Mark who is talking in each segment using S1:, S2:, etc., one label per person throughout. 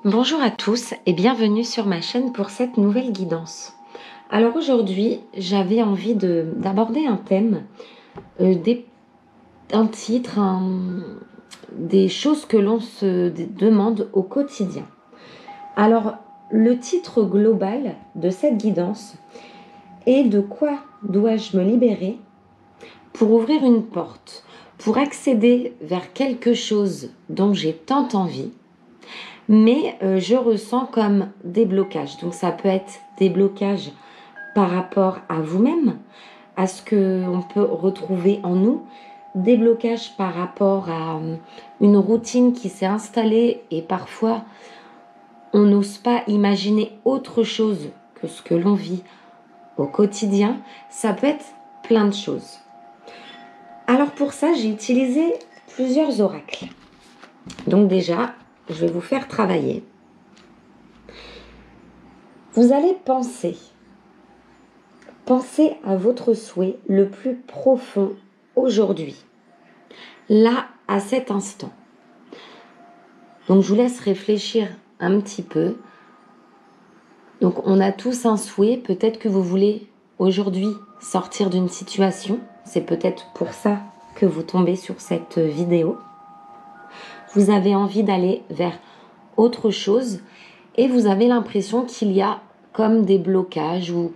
S1: Bonjour à tous et bienvenue sur ma chaîne pour cette nouvelle guidance. Alors aujourd'hui, j'avais envie d'aborder un thème, un titre, des choses que l'on se demande au quotidien. Alors, le titre global de cette guidance est: de quoi dois-je me libérer pour ouvrir une porte, pour accéder vers quelque chose dont j'ai tant envie, mais je ressens comme des blocages. Donc ça peut être des blocages par rapport à vous-même, à ce qu'on peut retrouver en nous, des blocages par rapport à une routine qui s'est installée et parfois on n'ose pas imaginer autre chose que ce que l'on vit au quotidien. Ça peut être plein de choses. Alors pour ça, j'ai utilisé plusieurs oracles. Donc déjà, je vais vous faire travailler. Vous allez penser à votre souhait le plus profond aujourd'hui, là, à cet instant. Donc je vous laisse réfléchir un petit peu. Donc on a tous un souhait. Peut-être que vous voulez aujourd'hui sortir d'une situation. C'est peut-être pour ça que vous tombez sur cette vidéo. Vous avez envie d'aller vers autre chose et vous avez l'impression qu'il y a comme des blocages ou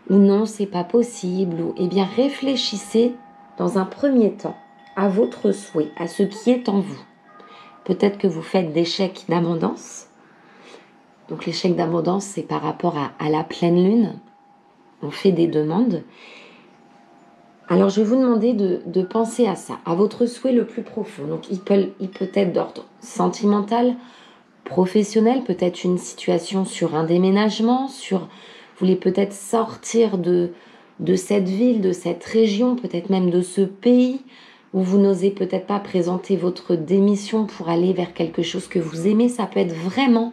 S1: non, c'est pas possible. Eh bien, réfléchissez dans un premier temps à votre souhait, à ce qui est en vous. Peut-être que vous faites des chèques d'abondance. Donc les chèques d'abondance, c'est par rapport à la pleine lune. On fait des demandes. Alors je vais vous demander de penser à ça, à votre souhait le plus profond. Donc il peut être d'ordre sentimental, professionnel, peut-être une situation sur un déménagement, vous voulez peut-être sortir de cette ville, de cette région, peut-être même de ce pays, où vous n'osez peut-être pas présenter votre démission pour aller vers quelque chose que vous aimez. Ça peut être vraiment,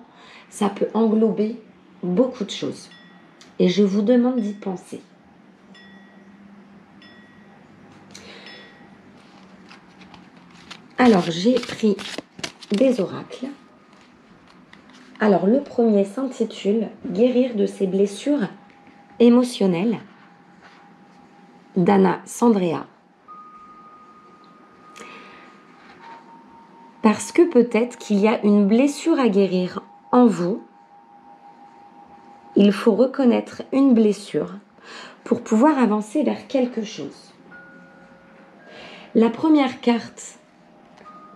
S1: ça peut englober beaucoup de choses. Et je vous demande d'y penser. Alors, j'ai pris des oracles. Alors, le premier s'intitule « Guérir de ses blessures émotionnelles » d'Anna Sandrea. Parce que peut-être qu'il y a une blessure à guérir en vous. Il faut reconnaître une blessure pour pouvoir avancer vers quelque chose. La première carte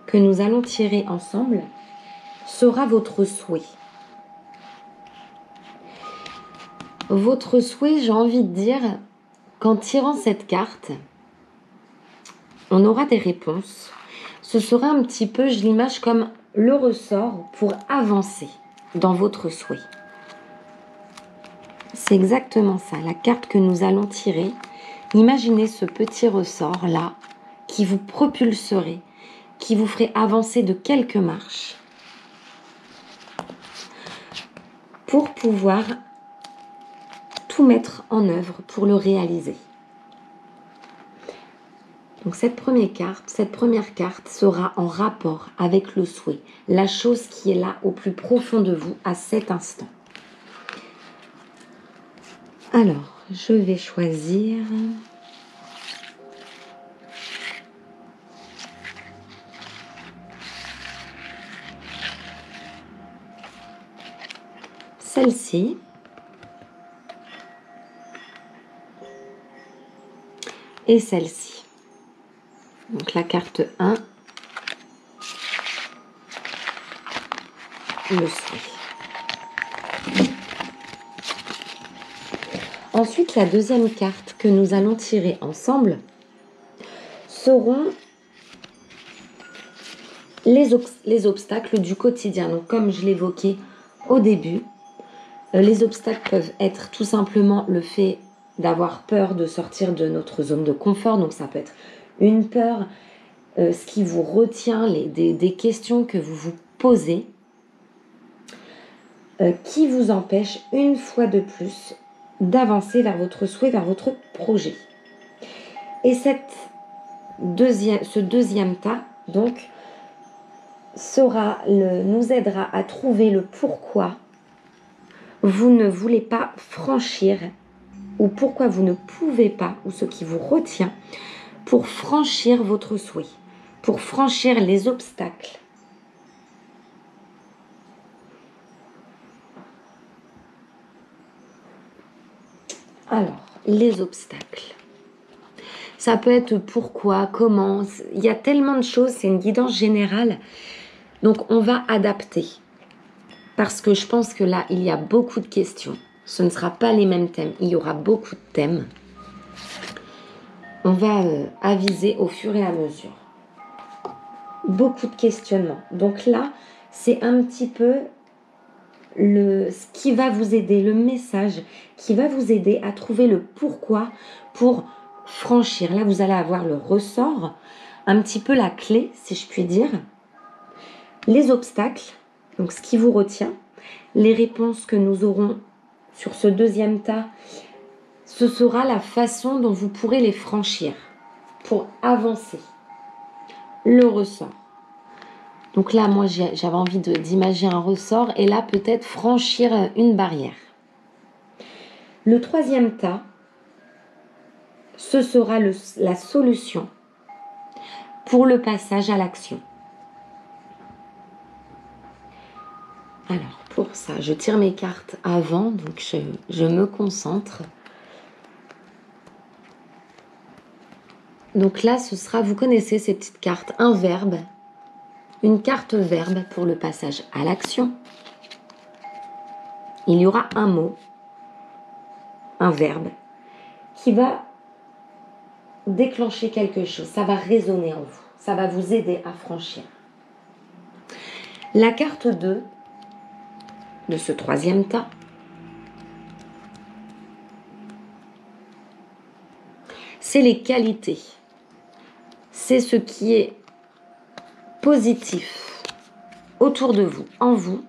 S1: que nous allons tirer ensemble sera votre souhait. Votre souhait, j'ai envie de dire, qu'en tirant cette carte, on aura des réponses. Ce sera un petit peu, je l'image comme le ressort pour avancer dans votre souhait. C'est exactement ça, la carte que nous allons tirer. Imaginez ce petit ressort-là qui vous propulserait, qui vous ferait avancer de quelques marches pour pouvoir tout mettre en œuvre pour le réaliser. Donc cette première carte sera en rapport avec le souhait, la chose qui est là au plus profond de vous à cet instant. Alors, je vais choisir celle-ci. Et celle-ci. Donc la carte 1, le souhait. Ensuite, la deuxième carte que nous allons tirer ensemble seront les obstacles du quotidien. Donc comme je l'évoquais au début, les obstacles peuvent être tout simplement le fait d'avoir peur de sortir de notre zone de confort. Donc ça peut être une peur, ce qui vous retient, des questions que vous vous posez, qui vous empêchent une fois de plus d'avancer vers votre souhait, vers votre projet. Et ce deuxième tas, donc, nous aidera à trouver le pourquoi vous ne voulez pas franchir ou pourquoi vous ne pouvez pas, ou ce qui vous retient pour franchir votre souhait, pour franchir les obstacles. Alors, les obstacles. Ça peut être pourquoi, comment, il y a tellement de choses, c'est une guidance générale. Donc, on va adapter. Parce que je pense que là, il y a beaucoup de questions. Ce ne sera pas les mêmes thèmes, il y aura beaucoup de thèmes. On va aviser au fur et à mesure. Beaucoup de questionnements. Donc là, c'est un petit peu ce qui va vous aider, le message qui va vous aider à trouver le pourquoi pour franchir. Là, vous allez avoir le ressort, un petit peu la clé, si je puis dire. Les obstacles, donc ce qui vous retient, les réponses que nous aurons sur ce deuxième tas, ce sera la façon dont vous pourrez les franchir pour avancer. Le ressort. Donc là, moi, j'avais envie d'imaginer un ressort et là, peut-être franchir une barrière. Le troisième tas, ce sera la solution pour le passage à l'action. Alors, pour ça, je tire mes cartes avant, donc je me concentre. Donc là, ce sera, vous connaissez ces petites cartes, un verbe, une carte verbe pour le passage à l'action. Il y aura un mot, un verbe, qui va déclencher quelque chose. Ça va résonner en vous. Ça va vous aider à franchir. La carte 2 de ce troisième tas, c'est les qualités. C'est ce qui est positif autour de vous, en vous,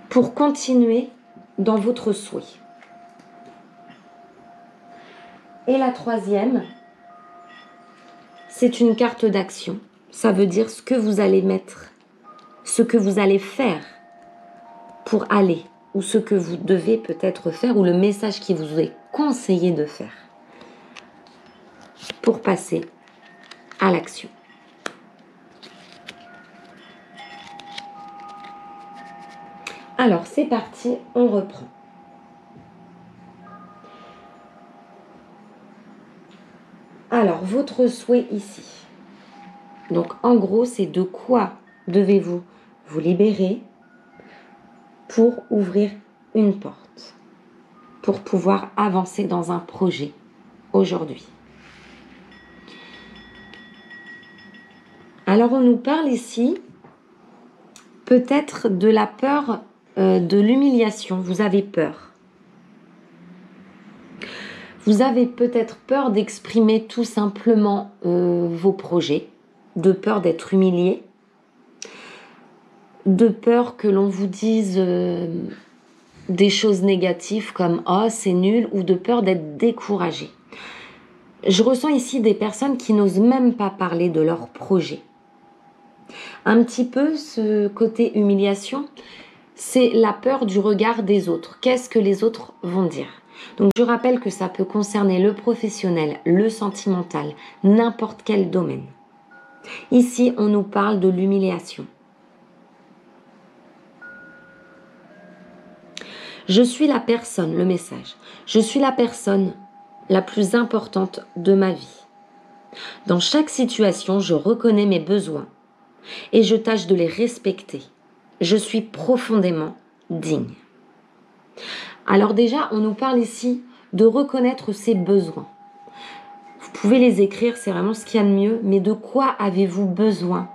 S1: pour continuer dans votre souhait. Et la troisième, c'est une carte d'action. Ça veut dire ce que vous allez mettre, ce que vous allez faire pour aller, ou ce que vous devez peut-être faire, ou le message qui vous est conseillé de faire pour passer à l'action. Alors, c'est parti, on reprend. Alors, votre souhait ici. Donc, en gros, c'est de quoi devez-vous vous libérer pour ouvrir une porte, pour pouvoir avancer dans un projet aujourd'hui. Alors, on nous parle ici peut-être de la peur, de l'humiliation. Vous avez peur. Vous avez peut-être peur d'exprimer tout simplement vos projets, de peur d'être humilié, de peur que l'on vous dise des choses négatives comme « oh, c'est nul » ou de peur d'être découragé. Je ressens ici des personnes qui n'osent même pas parler de leur projet. Un petit peu ce côté humiliation, c'est la peur du regard des autres. Qu'est-ce que les autres vont dire ? Donc je rappelle que ça peut concerner le professionnel, le sentimental, n'importe quel domaine. Ici, on nous parle de l'humiliation. Je suis la personne, le message, je suis la personne la plus importante de ma vie. Dans chaque situation, je reconnais mes besoins et je tâche de les respecter. Je suis profondément digne. Alors déjà, on nous parle ici de reconnaître ses besoins. Vous pouvez les écrire, c'est vraiment ce qu'il y a de mieux, mais de quoi avez-vous besoin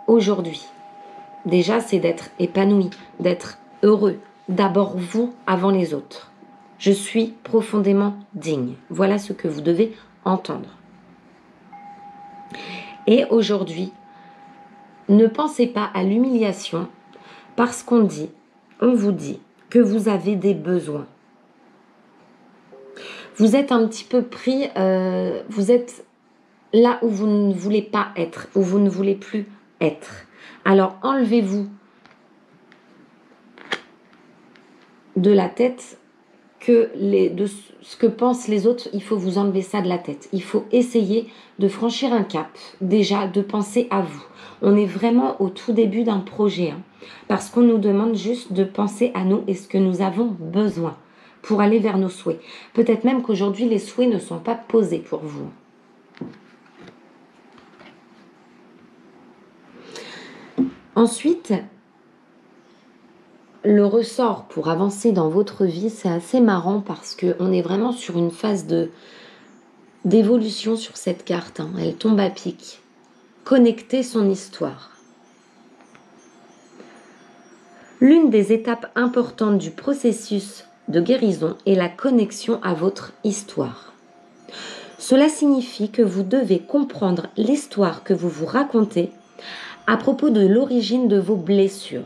S1: aujourd'hui ? Déjà, c'est d'être épanoui, d'être heureux. D'abord vous avant les autres. Je suis profondément digne. Voilà ce que vous devez entendre. Et aujourd'hui, ne pensez pas à l'humiliation parce on vous dit que vous avez des besoins. Vous êtes un petit peu pris, vous êtes là où vous ne voulez pas être, où vous ne voulez plus être. Alors enlevez-vous de la tête de ce que pensent les autres, il faut vous enlever ça de la tête. Il faut essayer de franchir un cap, déjà de penser à vous. On est vraiment au tout début d'un projet, hein, parce qu'on nous demande juste de penser à nous et ce que nous avons besoin pour aller vers nos souhaits. Peut-être même qu'aujourd'hui, les souhaits ne sont pas posés pour vous. Ensuite, le ressort pour avancer dans votre vie, c'est assez marrant parce qu'on est vraiment sur une phase d'évolution sur cette carte. Hein. Elle tombe à pic. Connecter son histoire. L'une des étapes importantes du processus de guérison est la connexion à votre histoire. Cela signifie que vous devez comprendre l'histoire que vous vous racontez à propos de l'origine de vos blessures.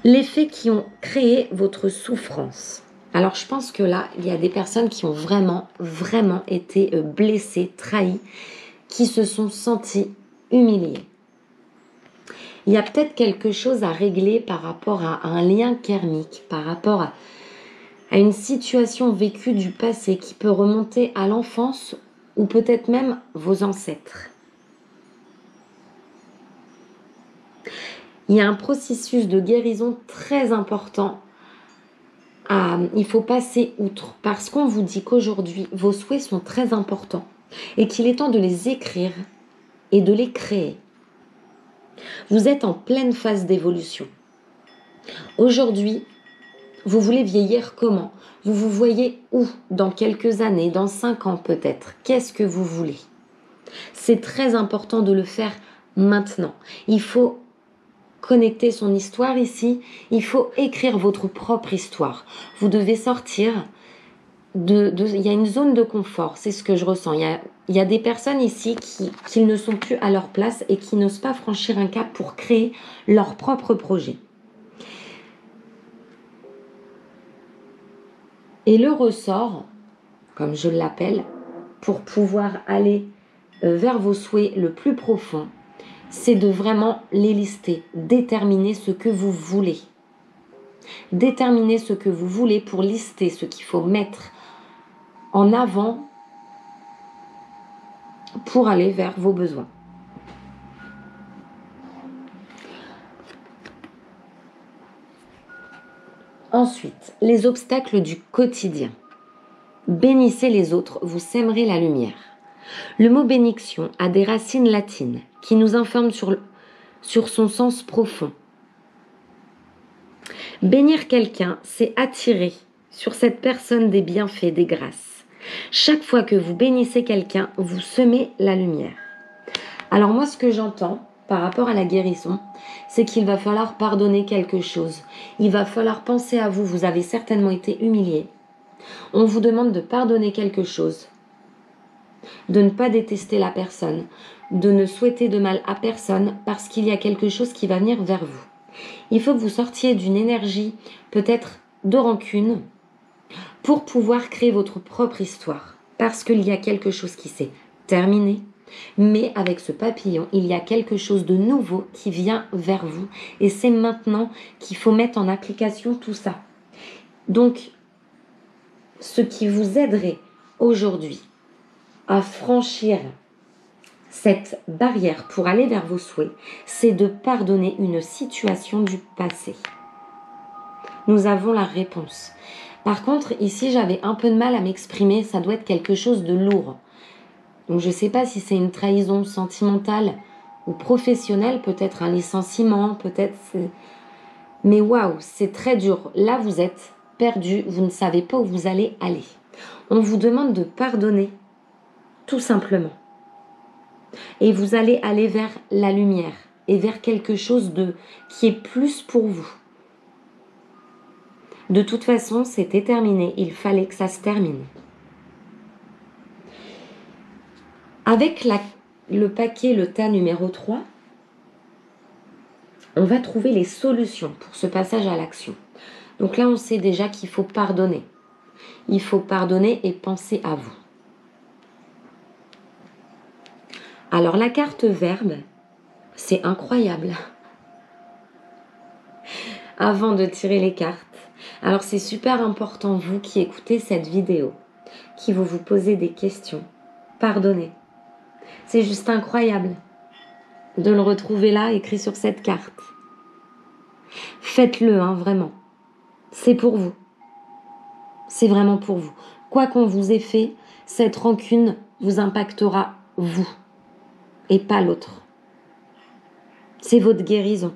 S1: Les faits qui ont créé votre souffrance. Alors je pense que là, il y a des personnes qui ont vraiment été blessées, trahies, qui se sont senties humiliées. Il y a peut-être quelque chose à régler par rapport à un lien karmique, par rapport à une situation vécue du passé qui peut remonter à l'enfance ou peut-être même vos ancêtres. Il y a un processus de guérison très important. Il faut passer outre parce qu'on vous dit qu'aujourd'hui, vos souhaits sont très importants et qu'il est temps de les écrire et de les créer. Vous êtes en pleine phase d'évolution. Aujourd'hui, vous voulez vieillir comment? Vous vous voyez où? Dans quelques années, dans 5 ans peut-être. Qu'est-ce que vous voulez? C'est très important de le faire maintenant. Il faut connecter son histoire ici. Il faut écrire votre propre histoire. Vous devez sortir il y a une zone de confort, c'est ce que je ressens. Il y a des personnes ici qui ne sont plus à leur place et qui n'osent pas franchir un cap pour créer leur propre projet. Et le ressort, comme je l'appelle, pour pouvoir aller vers vos souhaits le plus profond, c'est de vraiment les lister, déterminer ce que vous voulez. Déterminer ce que vous voulez pour lister ce qu'il faut mettre en avant pour aller vers vos besoins. Ensuite, les obstacles du quotidien. Bénissez les autres, vous sèmerez la lumière. Le mot bénédiction a des racines latines qui nous informent sur son sens profond. Bénir quelqu'un, c'est attirer sur cette personne des bienfaits, des grâces. Chaque fois que vous bénissez quelqu'un, vous semez la lumière. Alors moi, ce que j'entends par rapport à la guérison, c'est qu'il va falloir pardonner quelque chose. Il va falloir penser à vous. Vous avez certainement été humilié. On vous demande de pardonner quelque chose, de ne pas détester la personne, de ne souhaiter de mal à personne parce qu'il y a quelque chose qui va venir vers vous. Il faut que vous sortiez d'une énergie peut-être de rancune pour pouvoir créer votre propre histoire. Parce qu'il y a quelque chose qui s'est terminé, mais avec ce papillon, il y a quelque chose de nouveau qui vient vers vous. Et c'est maintenant qu'il faut mettre en application tout ça. Donc, ce qui vous aiderait aujourd'hui à franchir cette barrière pour aller vers vos souhaits, c'est de pardonner une situation du passé. Nous avons la réponse. Par contre, ici, j'avais un peu de mal à m'exprimer. Ça doit être quelque chose de lourd. Donc, je ne sais pas si c'est une trahison sentimentale ou professionnelle, peut-être un licenciement, peut-être... Mais waouh, c'est très dur. Là, vous êtes perdu, vous ne savez pas où vous allez aller. On vous demande de pardonner, tout simplement. Et vous allez aller vers la lumière et vers quelque chose qui est plus pour vous. De toute façon, c'était terminé. Il fallait que ça se termine. Avec le paquet, le tas numéro 3, on va trouver les solutions pour ce passage à l'action. Donc là, on sait déjà qu'il faut pardonner. Il faut pardonner et penser à vous. Alors la carte verbe, c'est incroyable. Avant de tirer les cartes, alors c'est super important, vous qui écoutez cette vidéo, qui vous posez des questions, pardonnez. C'est juste incroyable de le retrouver là, écrit sur cette carte. Faites-le, hein, vraiment. C'est pour vous. C'est vraiment pour vous. Quoi qu'on vous ait fait, cette rancune vous impactera vous et pas l'autre. C'est votre guérison.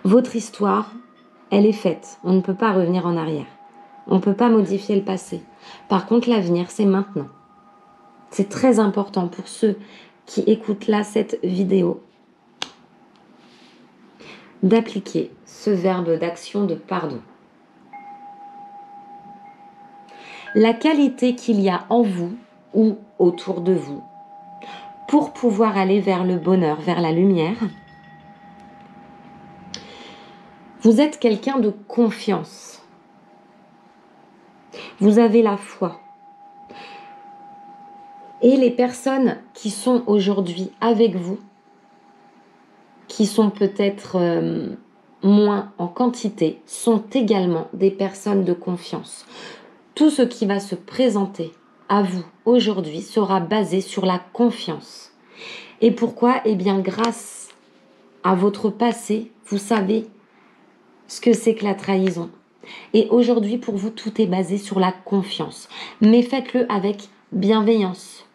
S1: Votre histoire, elle est faite. On ne peut pas revenir en arrière. On ne peut pas modifier le passé. Par contre, l'avenir, c'est maintenant. C'est très important pour ceux qui écoutent là cette vidéo d'appliquer ce verbe d'action de pardon. La qualité qu'il y a en vous ou autour de vous pour pouvoir aller vers le bonheur, vers la lumière. Vous êtes quelqu'un de confiance. Vous avez la foi. Et les personnes qui sont aujourd'hui avec vous, qui sont peut-être moins en quantité, sont également des personnes de confiance. Tout ce qui va se présenter à vous aujourd'hui sera basé sur la confiance. Et pourquoi? Eh bien, grâce à votre passé, vous savez ce que c'est que la trahison. Et aujourd'hui, pour vous, tout est basé sur la confiance. Mais faites-le avec bienveillance.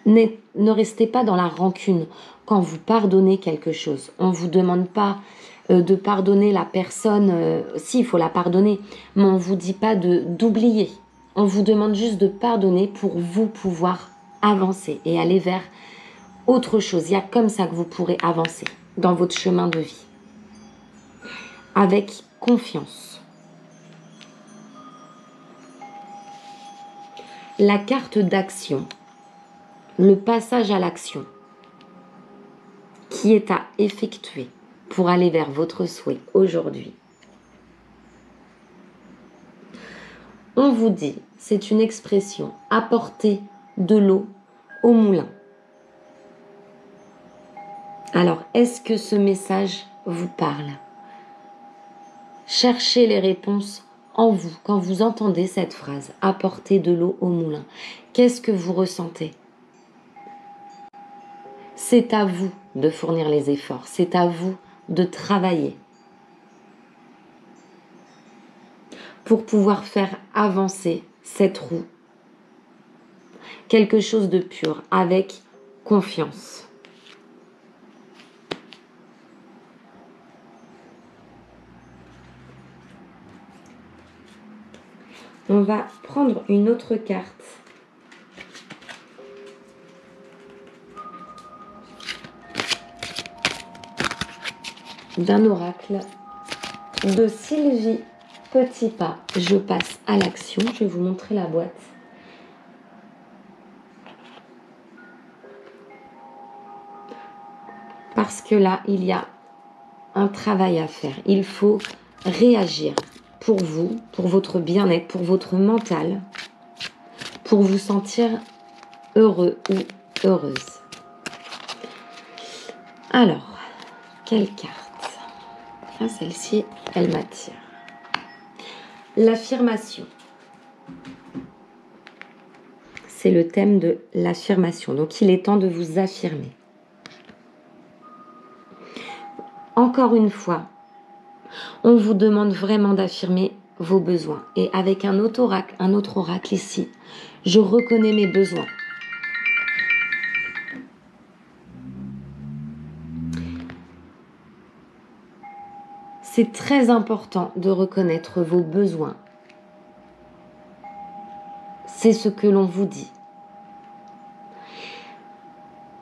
S1: Ne restez pas dans la rancune quand vous pardonnez quelque chose. On ne vous demande pas de pardonner la personne. Si, il faut la pardonner, mais on ne vous dit pas d'oublier. On vous demande juste de pardonner pour vous pouvoir avancer et aller vers autre chose. Il y a comme ça que vous pourrez avancer dans votre chemin de vie. Avec confiance. La carte d'action, le passage à l'action qui est à effectuer pour aller vers votre souhait aujourd'hui. On vous dit, c'est une expression, apporter de l'eau au moulin. Alors, est-ce que ce message vous parle? Cherchez les réponses en vous quand vous entendez cette phrase, apporter de l'eau au moulin. Qu'est-ce que vous ressentez? C'est à vous de fournir les efforts, c'est à vous de travailler pour pouvoir faire avancer cette roue. Quelque chose de pur, avec confiance. On va prendre une autre carte. D'un oracle de Sylvie Petitpas. Je passe à l'action. Je vais vous montrer la boîte. Parce que là, il y a un travail à faire. Il faut réagir pour vous, pour votre bien-être, pour votre mental, pour vous sentir heureux ou heureuse. Alors, quelle carte? Ah, celle-ci, elle m'attire. L'affirmation. C'est le thème de l'affirmation. Donc, il est temps de vous affirmer. Encore une fois, on vous demande vraiment d'affirmer vos besoins. Et avec un autre oracle ici, je reconnais mes besoins. C'est très important de reconnaître vos besoins. C'est ce que l'on vous dit.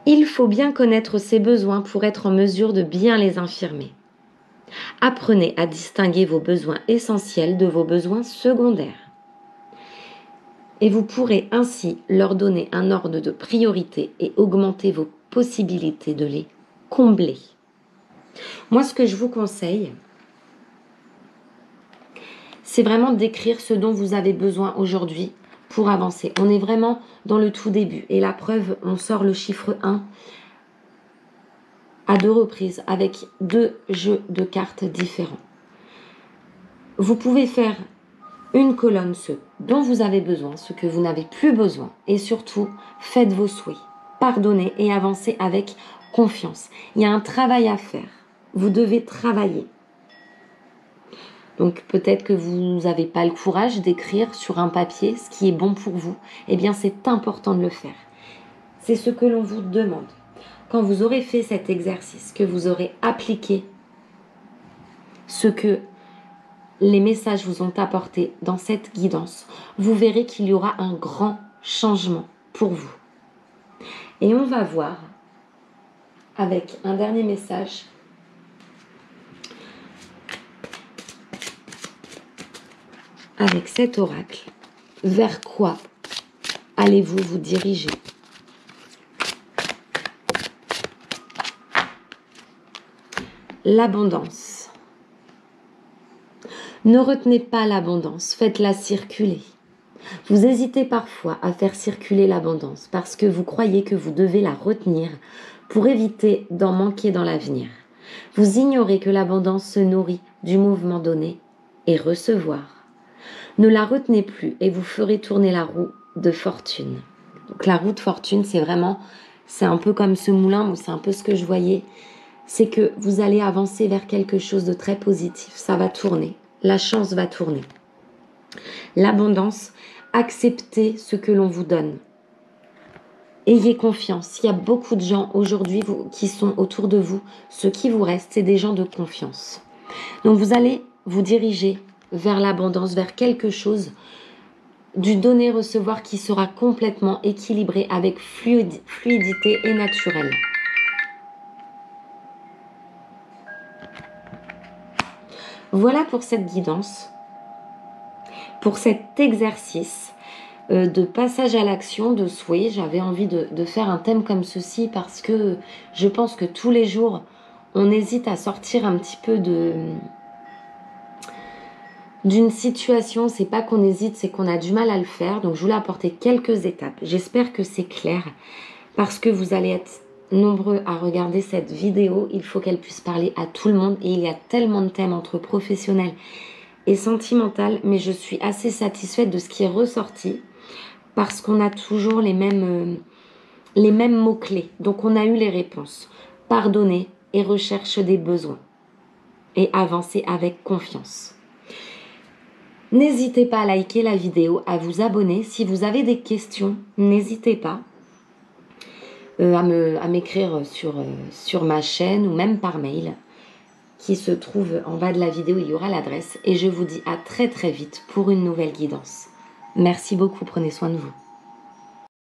S1: Il faut bien connaître ses besoins pour être en mesure de bien les affirmer. Apprenez à distinguer vos besoins essentiels de vos besoins secondaires. Et vous pourrez ainsi leur donner un ordre de priorité et augmenter vos possibilités de les combler. Moi, ce que je vous conseille, c'est vraiment d'écrire ce dont vous avez besoin aujourd'hui pour avancer. On est vraiment dans le tout début. Et la preuve, on sort le chiffre 1 à 2 reprises avec 2 jeux de cartes différents. Vous pouvez faire une colonne, ce dont vous avez besoin, ce que vous n'avez plus besoin. Et surtout, faites vos souhaits. Pardonnez et avancez avec confiance. Il y a un travail à faire. Vous devez travailler. Donc peut-être que vous n'avez pas le courage d'écrire sur un papier ce qui est bon pour vous. Eh bien, c'est important de le faire. C'est ce que l'on vous demande. Quand vous aurez fait cet exercice, que vous aurez appliqué ce que les messages vous ont apporté dans cette guidance, vous verrez qu'il y aura un grand changement pour vous. Et on va voir avec un dernier message avec cet oracle. Vers quoi allez-vous vous diriger? L'abondance. Ne retenez pas l'abondance, faites-la circuler. Vous hésitez parfois à faire circuler l'abondance parce que vous croyez que vous devez la retenir pour éviter d'en manquer dans l'avenir. Vous ignorez que l'abondance se nourrit du mouvement donné et recevoir. Ne la retenez plus et vous ferez tourner la roue de fortune. Donc la roue de fortune, c'est un peu comme ce moulin, ou c'est un peu ce que je voyais. C'est que vous allez avancer vers quelque chose de très positif. Ça va tourner. La chance va tourner. L'abondance, acceptez ce que l'on vous donne. Ayez confiance. Il y a beaucoup de gens aujourd'hui qui sont autour de vous. Ce qui vous reste, c'est des gens de confiance. Donc vous allez vous diriger vers l'abondance, vers quelque chose du donner-recevoir qui sera complètement équilibré avec fluidité et naturel. Voilà pour cette guidance, pour cet exercice de passage à l'action, de souhait. J'avais envie de faire un thème comme ceci parce que je pense que tous les jours, on hésite à sortir un petit peu d'une situation. C'est pas qu'on hésite, c'est qu'on a du mal à le faire. Donc je voulais apporter quelques étapes. J'espère que c'est clair parce que vous allez être nombreux à regarder cette vidéo. Il faut qu'elle puisse parler à tout le monde et il y a tellement de thèmes entre professionnels et sentimental, mais je suis assez satisfaite de ce qui est ressorti parce qu'on a toujours les mêmes mots-clés. Donc on a eu les réponses. Pardonner et recherche des besoins et avancer avec confiance. N'hésitez pas à liker la vidéo, à vous abonner. Si vous avez des questions, n'hésitez pas à m'écrire sur ma chaîne ou même par mail qui se trouve en bas de la vidéo. Il y aura l'adresse et je vous dis à très très vite pour une nouvelle guidance. Merci beaucoup, prenez soin de vous.